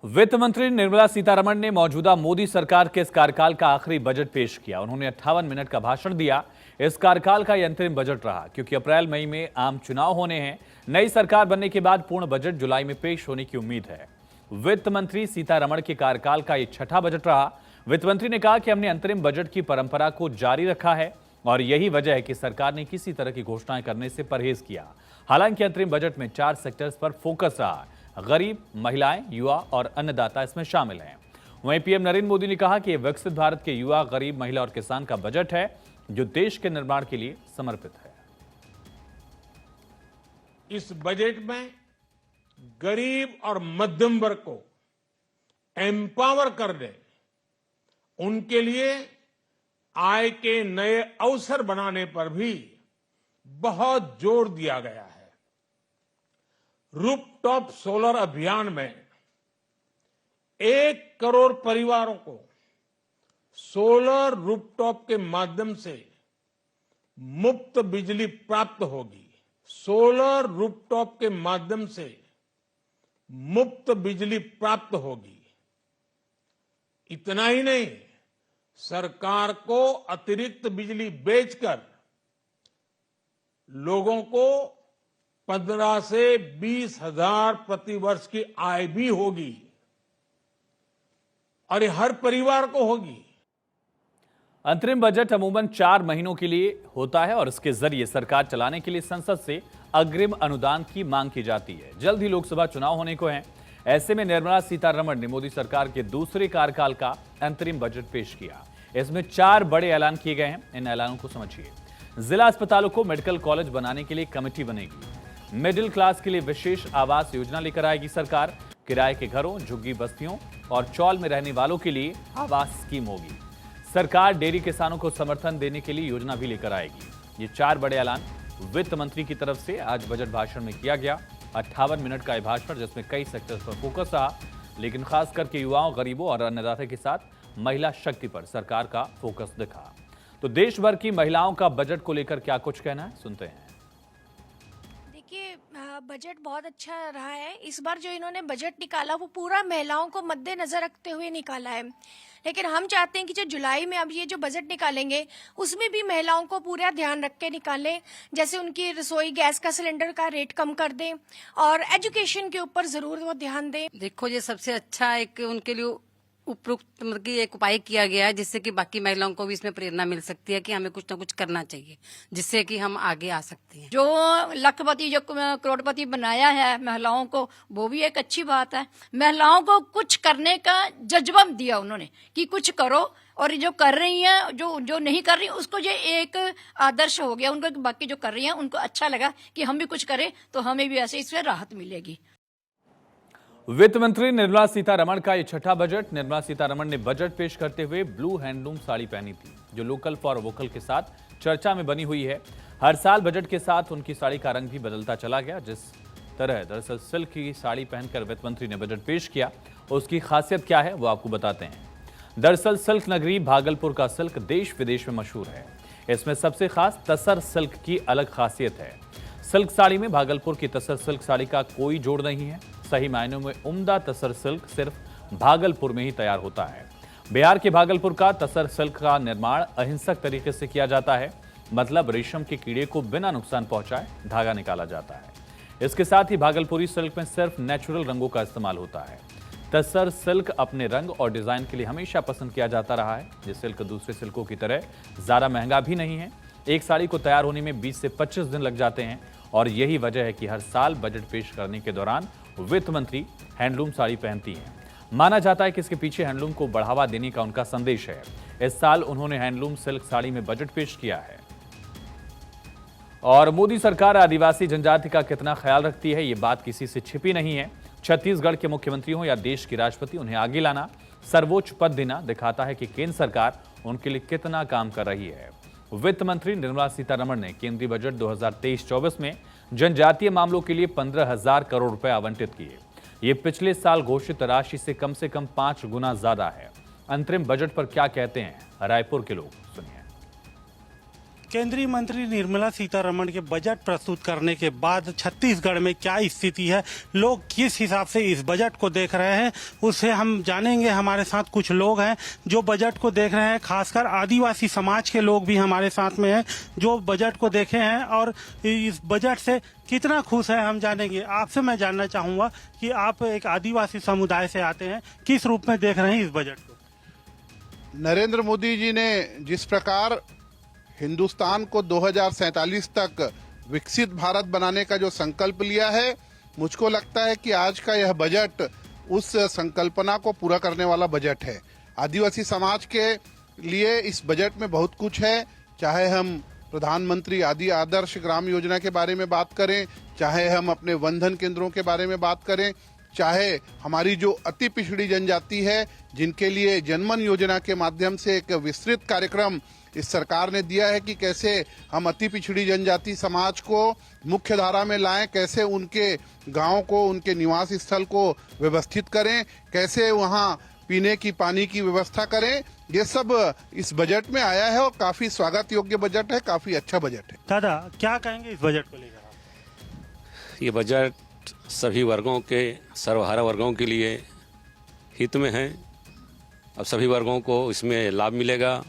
वित्त मंत्री निर्मला सीतारमण ने मौजूदा मोदी सरकार के इस कार्यकाल का आखिरी बजट पेश किया। उन्होंने 58 मिनट का भाषण दिया। इस कार्यकाल का यह अंतरिम बजट रहा क्योंकि अप्रैल मई में आम चुनाव होने हैं। नई सरकार बनने के बाद पूर्ण बजट जुलाई में पेश होने की उम्मीद है। वित्त मंत्री सीतारमण के कार्यकाल का यह छठा बजट रहा। वित्त मंत्री ने कहा कि हमने अंतरिम बजट की परंपरा को जारी रखा है और यही वजह है कि सरकार ने किसी तरह की घोषणाएं करने से परहेज किया। हालांकि अंतरिम बजट में 4 सेक्टर्स पर फोकस रहा। गरीब, महिलाएं, युवा और अन्नदाता इसमें शामिल हैं। वहीं पीएम नरेंद्र मोदी ने कहा कि यह विकसित भारत के युवा, गरीब, महिला और किसान का बजट है जो देश के निर्माण के लिए समर्पित है। इस बजट में गरीब और मध्यम वर्ग को एम्पावर करने, उनके लिए आय के नए अवसर बनाने पर भी बहुत जोर दिया गया है। रूफटॉप सोलर अभियान में 1 करोड़ परिवारों को सोलर रूफटॉप के माध्यम से मुफ्त बिजली प्राप्त होगी। सोलर रूफटॉप के माध्यम से मुफ्त बिजली प्राप्त होगी। इतना ही नहीं, सरकार को अतिरिक्त बिजली बेचकर लोगों को 15 से 20 हजार प्रति वर्ष की आय भी होगी और ये हर परिवार को होगी। अंतरिम बजट अमूमन 4 महीनों के लिए होता है और इसके जरिए सरकार चलाने के लिए संसद से अग्रिम अनुदान की मांग की जाती है। जल्द ही लोकसभा चुनाव होने को हैं। ऐसे में निर्मला सीतारमण ने मोदी सरकार के दूसरे कार्यकाल का अंतरिम बजट पेश किया। इसमें 4 बड़े ऐलान किए गए हैं। इन ऐलानों को समझिए। जिला अस्पतालों को मेडिकल कॉलेज बनाने के लिए कमेटी बनेगी। मिडिल क्लास के लिए विशेष आवास योजना लेकर आएगी सरकार। किराए के घरों, झुग्गी बस्तियों और चौल में रहने वालों के लिए आवास स्कीम होगी। सरकार डेयरी किसानों को समर्थन देने के लिए योजना भी लेकर आएगी। ये 4 बड़े ऐलान वित्त मंत्री की तरफ से आज बजट भाषण में किया गया। 58 मिनट का यह भाषण जिसमें कई सेक्टर्स पर फोकस रहा, लेकिन खास करके युवाओं, गरीबों और अन्नदाता के साथ महिला शक्ति पर सरकार का फोकस दिखा। तो देश भर की महिलाओं का बजट को लेकर क्या कुछ कहना है, सुनते हैं। देखिए, बजट बहुत अच्छा रहा है। इस बार जो इन्होंने बजट निकाला वो पूरा महिलाओं को मद्देनजर रखते हुए निकाला है। लेकिन हम चाहते हैं कि जो जुलाई में अब ये जो बजट निकालेंगे उसमें भी महिलाओं को पूरा ध्यान रख के निकालें। जैसे उनकी रसोई गैस का सिलेंडर का रेट कम कर दें और एजुकेशन के ऊपर जरूर वो ध्यान दें। देखो, ये सबसे अच्छा एक उनके लिए उपयुक्त मतलब कि एक उपाय किया गया है जिससे कि बाकी महिलाओं को भी इसमें प्रेरणा मिल सकती है कि हमें कुछ ना कुछ करना चाहिए जिससे कि हम आगे आ सकते हैं। जो लखपति जो करोड़पति बनाया है महिलाओं को, वो भी एक अच्छी बात है। महिलाओं को कुछ करने का जज्बा दिया उन्होंने कि कुछ करो, और जो कर रही हैं, जो नहीं कर रही उसको ये एक आदर्श हो गया उनको। बाकी जो कर रही हैं उनको अच्छा लगा कि हम भी कुछ करें तो हमें भी ऐसे इससे राहत मिलेगी। वित्त मंत्री निर्मला सीतारमण का यह छठा बजट। निर्मला सीतारमण ने बजट पेश करते हुए ब्लू हैंडलूम साड़ी पहनी थी जो लोकल फॉर वोकल के साथ चर्चा में बनी हुई है। हर साल बजट के साथ उनकी साड़ी का रंग भी बदलता चला गया। जिस तरह दरअसल सिल्क की साड़ी पहनकर वित्त मंत्री ने बजट पेश किया, उसकी खासियत क्या है वो आपको बताते हैं। दरअसल सिल्क नगरी भागलपुर का सिल्क देश विदेश में मशहूर है। इसमें सबसे खास तसर सिल्क की अलग खासियत है। सिल्क साड़ी में भागलपुर की तसर सिल्क साड़ी का कोई जोड़ नहीं है। सही मायनों में उम्दा तसर सिल्क सिर्फ भागलपुर में ही तैयार होता है। बिहार के भागलपुर का तसर सिल्क का निर्माण अहिंसक तरीके से किया जाता है। मतलब रेशम के कीड़े को बिना नुकसान पहुंचाए धागा निकाला जाता है। इसके साथ ही भागलपुरी सिल्क में सिर्फ नेचुरल रंगों का इस्तेमाल होता है। तसर सिल्क अपने रंग और डिजाइन के लिए हमेशा पसंद किया जाता रहा है। ये सिल्क दूसरे सिल्कों की तरह ज्यादा महंगा भी नहीं है। एक साड़ी को तैयार होने में 20 से 25 दिन लग जाते हैं और यही वजह है कि हर साल बजट पेश करने के दौरान वित्त मंत्री हैंडलूम साड़ी पहनती हैं। माना जाता है कि इसके पीछे हैंडलूम को बढ़ावा देने का उनका संदेश है। इस साल उन्होंने हैंडलूम सिल्क साड़ी में बजट पेश किया है। और मोदी सरकार आदिवासी जनजाति का कितना ख्याल रखती है, ये बात किसी से छिपी नहीं है। छत्तीसगढ़ के मुख्यमंत्री हों या देश की राष्ट्रपति, उन्हें आगे लाना, सर्वोच्च पद देना दिखाता है कि केंद्र सरकार उनके लिए कितना काम कर रही है। वित्त मंत्री निर्मला सीतारमण ने केंद्रीय बजट 2023-24 में जनजातीय मामलों के लिए 15,000 करोड़ रुपए आवंटित किए। ये पिछले साल घोषित राशि से कम 5 गुना ज्यादा है। अंतरिम बजट पर क्या कहते हैं रायपुर के लोग, सुनिए। केंद्रीय मंत्री निर्मला सीतारमण के बजट प्रस्तुत करने के बाद छत्तीसगढ़ में क्या स्थिति है, लोग किस हिसाब से इस बजट को देख रहे हैं, उससे हम जानेंगे। हमारे साथ कुछ लोग हैं जो बजट को देख रहे हैं, खासकर आदिवासी समाज के लोग भी हमारे साथ में हैं जो बजट को देखे हैं और इस बजट से कितना खुश है हम जानेंगे। आपसे मैं जानना चाहूँगा कि आप एक आदिवासी समुदाय से आते हैं, किस रूप में देख रहे हैं इस बजट को? नरेंद्र मोदी जी ने जिस प्रकार हिंदुस्तान को 2047 तक विकसित भारत बनाने का जो संकल्प लिया है, मुझको लगता है कि आज का यह बजट उस संकल्पना को पूरा करने वाला बजट है। आदिवासी समाज के लिए इस बजट में बहुत कुछ है, चाहे हम प्रधानमंत्री आदि आदर्श ग्राम योजना के बारे में बात करें, चाहे हम अपने वनधन केंद्रों के बारे में बात करें, चाहे हमारी जो अति पिछड़ी जनजाति है जिनके लिए जनमन योजना के माध्यम से एक विस्तृत कार्यक्रम इस सरकार ने दिया है कि कैसे हम अति पिछड़ी जनजाति समाज को मुख्य धारा में लाएं, कैसे उनके गांव को, उनके निवास स्थल को व्यवस्थित करें, कैसे वहां पीने की पानी की व्यवस्था करें। ये सब इस बजट में आया है और काफी स्वागत योग्य बजट है, काफी अच्छा बजट है। दादा, क्या कहेंगे इस बजट को लेकर आप? ये बजट सभी वर्गों के, सर्वहारा वर्गों के लिए हित में है। अब सभी वर्गों को इसमें लाभ मिलेगा।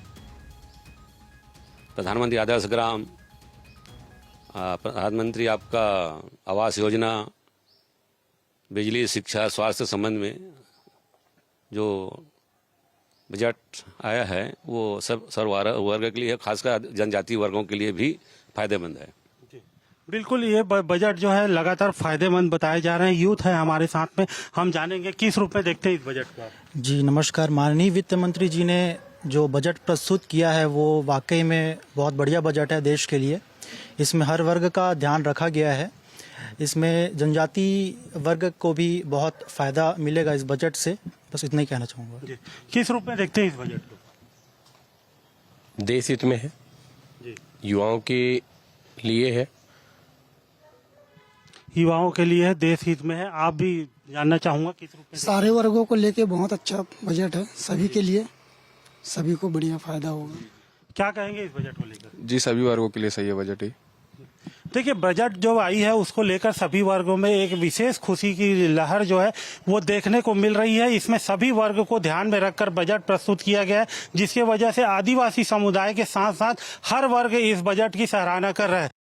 प्रधानमंत्री आदर्श ग्राम, प्रधानमंत्री आपका आवास योजना, बिजली, शिक्षा, स्वास्थ्य संबंध में जो बजट आया है वो सब सर्वहारा वर्ग के लिए, खासकर जनजातीय वर्गों के लिए भी फायदेमंद है। बिल्कुल, ये बजट जो है लगातार फायदेमंद बताए जा रहे हैं। यूथ है हमारे साथ में, हम जानेंगे किस रूप में देखते हैं इस बजट को। जी नमस्कार। माननीय वित्त मंत्री जी ने जो बजट प्रस्तुत किया है वो वाकई में बहुत बढ़िया बजट है देश के लिए। इसमें हर वर्ग का ध्यान रखा गया है। इसमें जनजाति वर्ग को भी बहुत फायदा मिलेगा इस बजट से। बस इतना ही कहना चाहूँगा। किस रूप में देखते हैं इस बजट को? देश हित में है, युवाओं के लिए है, युवाओं के लिए है, देश हित में है। आप भी जानना चाहूंगा किस रूप में? सारे वर्गों को लेके बहुत अच्छा बजट है, सभी के लिए, सभी को बढ़िया फायदा होगा। क्या कहेंगे इस बजट को लेकर? जी सभी वर्गों के लिए सही है बजट ही। देखिए, बजट जो आई है उसको लेकर सभी वर्गों में एक विशेष खुशी की लहर जो है वो देखने को मिल रही है। इसमें सभी वर्ग को ध्यान में रखकर बजट प्रस्तुत किया गया है, जिसकी वजह से आदिवासी समुदाय के साथ साथ हर वर्ग इस बजट की सराहना कर रहा है।